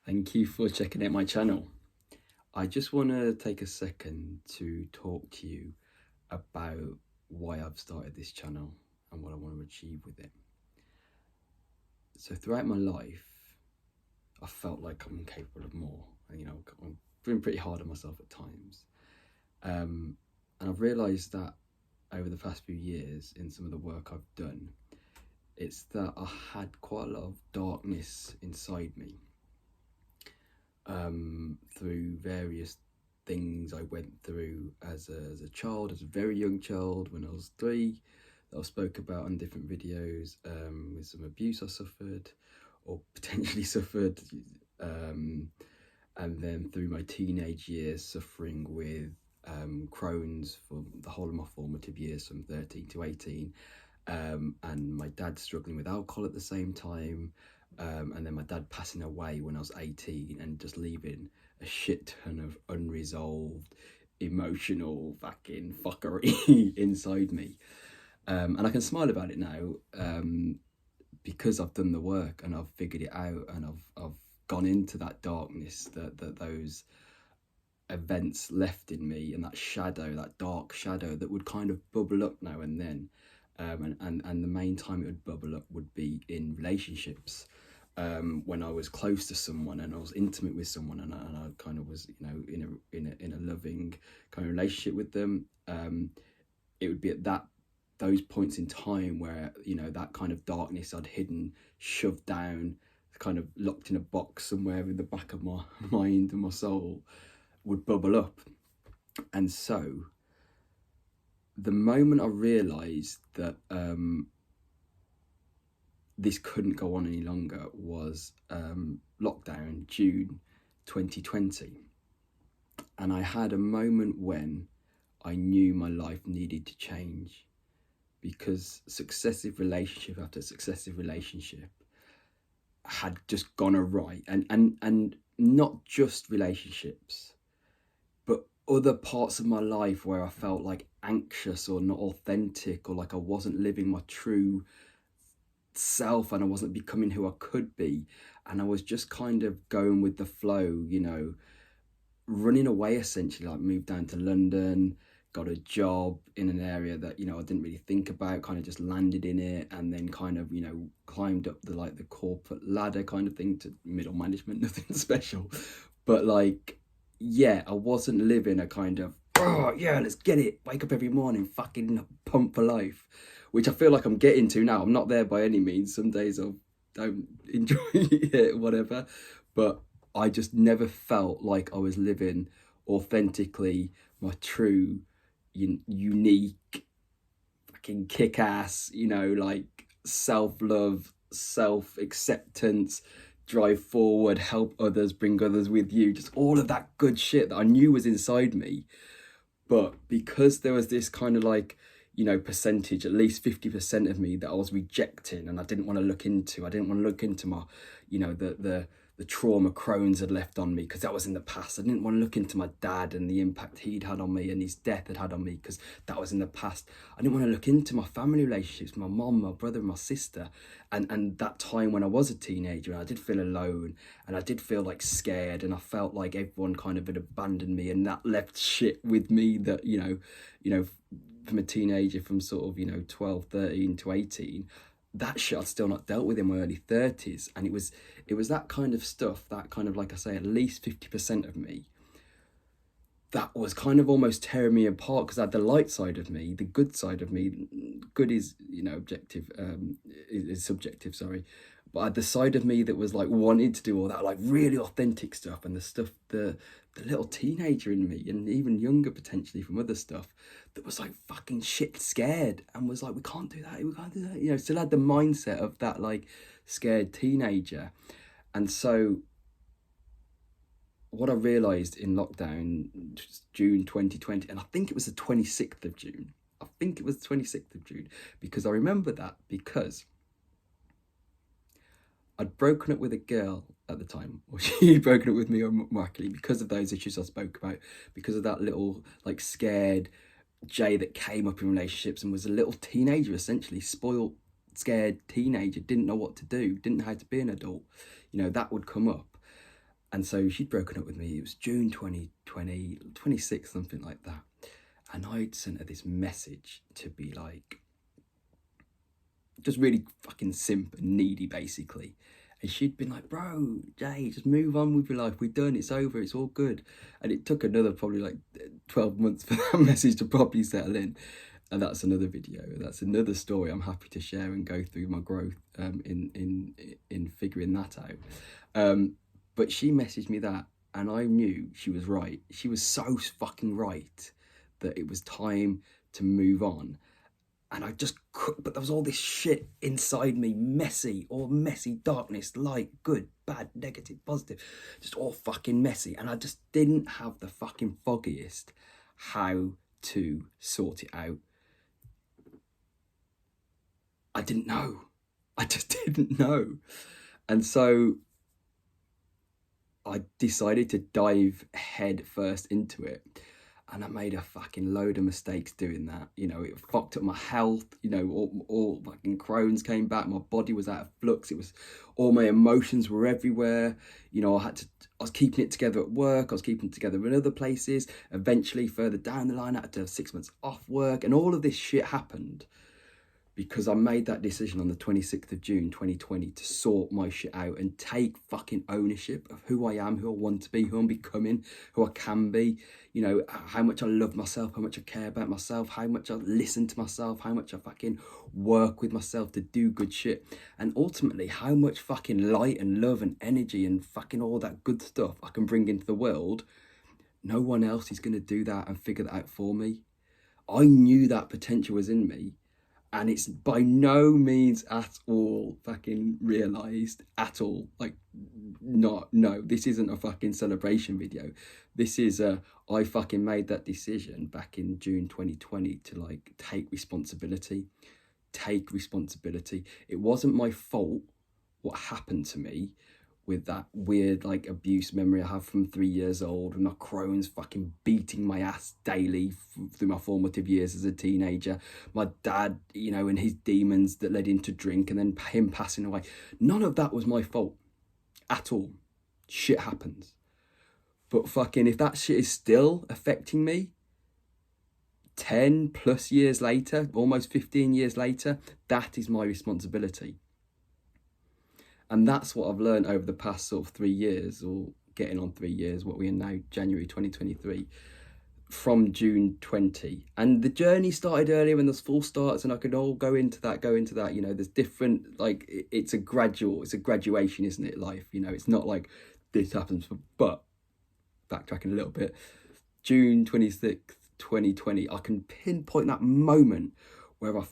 Thank you for checking out my channel. I just want to take a second to talk to you about why I've started this channel and what I want to achieve with it. So throughout my life, I felt like I'm capable of more. And, I'm being pretty hard on myself at times. And I've realised that over the past few years in some of the work I've done, it's that I had quite a lot of darkness inside me. Through various things I went through as a child, as a very young child, when I was 3, that I've spoke about on different videos, with some abuse I suffered or potentially suffered, and then through my teenage years suffering with Crohn's for the whole of my formative years from 13 to 18, and my dad struggling with alcohol at the same time, and then my dad passing away when I was 18 and just leaving a shit ton of unresolved emotional fucking fuckery inside me. And I can smile about it now, because I've done the work and I've figured it out, and I've gone into that darkness that those events left in me, and that shadow, that dark shadow that would kind of bubble up now and then. And the main time it would bubble up would be in relationships, when I was close to someone and I was intimate with someone, and I kind of was, in a loving kind of relationship with them. It would be at those points in time where, that kind of darkness I'd hidden, shoved down, kind of locked in a box somewhere in the back of my mind and my soul, would bubble up. And so the moment I realised that this couldn't go on any longer was lockdown, June 2020. And I had a moment when I knew my life needed to change, because successive relationship after successive relationship had just gone awry, and not just relationships, but other parts of my life where I felt like anxious or not authentic, or like I wasn't living my true self and I wasn't becoming who I could be, and I was just kind of going with the flow, running away essentially. Like, moved down to London, got a job in an area that, I didn't really think about, kind of just landed in it, and then kind of, climbed up the corporate ladder kind of thing to middle management. Nothing special, but I wasn't living a kind of, oh yeah, let's get it, wake up every morning, fucking pump for life, which I feel like I'm getting to now. I'm not there by any means. Some days I don't enjoy it, whatever, but I just never felt like I was living authentically my true, unique, fucking kick-ass, self-love, self-acceptance, drive forward, help others, bring others with you, just all of that good shit that I knew was inside me. But because there was this kind of percentage, at least 50% of me that I was rejecting, and I didn't want to look into. I didn't want to look into my, the trauma Crohn's had left on me, because that was in the past. I didn't want to look into my dad and the impact he'd had on me and his death had on me, because that was in the past. I didn't want to look into my family relationships, my mom, my brother, my sister, and that time when I was a teenager, and I did feel alone, and I did feel scared, and I felt like everyone kind of had abandoned me, and that left shit with me that, from a teenager, from sort of 12, 13 to 18, that shit I'd still not dealt with in my early 30s. And it was that kind of stuff, that kind of, like I say, at least 50% of me, that was kind of almost tearing me apart, because I had the light side of me, the good side of me. Good is, objective, is subjective, sorry. But I had the side of me that was wanted to do all that really authentic stuff, and the stuff, the little teenager in me, and even younger potentially from other stuff, that was fucking shit scared, and was we can't do that, still had the mindset of that scared teenager. And so what I realised in lockdown, June 2020, and I think it was the 26th of June. I think it was the 26th of June, because I remember that because I'd broken up with a girl at the time, or she'd broken up with me, remarkably, because of those issues I spoke about, because of that little scared Jay that came up in relationships and was a little teenager, essentially spoiled, scared teenager, didn't know what to do, didn't know how to be an adult. That would come up. And so she'd broken up with me. It was June 2020, 26th, something like that. And I'd sent her this message to be like, just really fucking simp and needy, basically. And she'd been like, bro, Jay, just move on with your life. We're done. It's over. It's all good. And it took another probably like 12 months for that message to properly settle in. And that's another video. That's another story I'm happy to share and go through my growth in figuring that out. But she messaged me that, and I knew she was right. She was so fucking right that it was time to move on. And I just could, but there was all this shit inside me, messy darkness, light, good, bad, negative, positive, just all fucking messy. And I just didn't have the fucking foggiest how to sort it out. I didn't know. I just didn't know. And so I decided to dive head first into it. And I made a fucking load of mistakes doing that. You know, it fucked up my health. You know, all fucking Crohn's came back. My body was out of flux. It was, all my emotions were everywhere. You know, I was keeping it together at work. I was keeping it together in other places. Eventually, further down the line, I had to have 6 months off work. And all of this shit happened because I made that decision on the 26th of June, 2020, to sort my shit out and take fucking ownership of who I am, who I want to be, who I'm becoming, who I can be, you know, how much I love myself, how much I care about myself, how much I listen to myself, how much I fucking work with myself to do good shit, and ultimately how much fucking light and love and energy and fucking all that good stuff I can bring into the world. No one else is going to do that and figure that out for me. I knew that potential was in me. And it's by no means at all fucking realised at all. Like, no, this isn't a fucking celebration video. This is I fucking made that decision back in June 2020 to like take responsibility. It wasn't my fault what happened to me with that weird like abuse memory I have from 3 years old, and my Crohn's fucking beating my ass daily through my formative years as a teenager. My dad, you know, and his demons that led him to drink, and then him passing away. None of that was my fault at all. Shit happens. But fucking if that shit is still affecting me 10 plus years later, almost 15 years later, that is my responsibility. And that's what I've learned over the past sort of 3 years, or getting on 3 years, what we are now, January 2023, from June 20. And the journey started earlier when there's full starts, and I could all go into that, you know, there's different, like, it's a graduation, isn't it, life? You know, it's not like this happens, but backtracking a little bit, June 26th, 2020, I can pinpoint that moment where I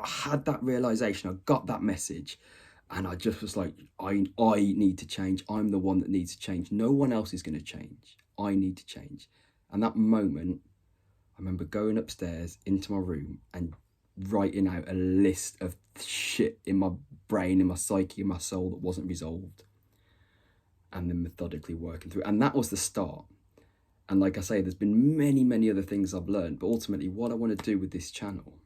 had that realization, I got that message. And I just was like, I need to change. I'm the one that needs to change. No one else is going to change. I need to change. And that moment, I remember going upstairs into my room and writing out a list of shit in my brain, in my psyche, in my soul that wasn't resolved. And then methodically working through. And that was the start. And like I say, there's been many, many other things I've learned. But ultimately, what I want to do with this channel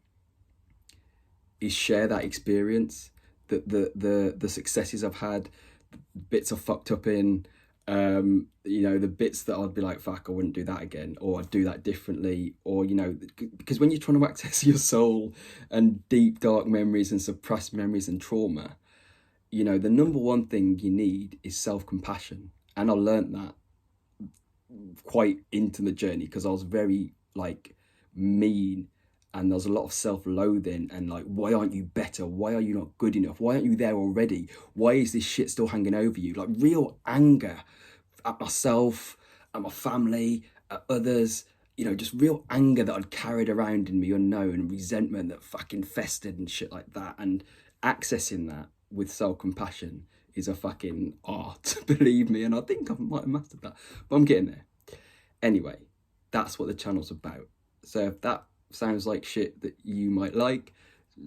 is share that experience, the successes I've had, the bits I fucked up in, you know, the bits that I'd be like, fuck, I wouldn't do that again, or I'd do that differently, or, you know, because when you're trying to access your soul and deep, dark memories and suppressed memories and trauma, you know, the number one thing you need is self-compassion. And I learned that quite into the journey, because I was very, like, mean, and there's a lot of self-loathing and like, why aren't you better? Why are you not good enough? Why aren't you there already? Why is this shit still hanging over you? Like real anger at myself, at my family, at others, you know, just real anger that I'd carried around in me unknown, resentment that fucking festered and shit like that. And accessing that with self-compassion is a fucking art, believe me. And I think I might have mastered that, but I'm getting there. Anyway, that's what the channel's about. So if that sounds like shit that you might like,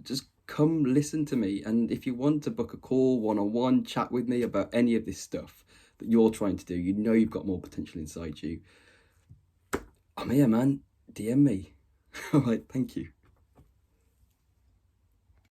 just come listen to me. And if you want to book a call, one-on-one, chat with me about any of this stuff that you're trying to do, you know you've got more potential inside you, I'm here, man. DM me. All right, thank you.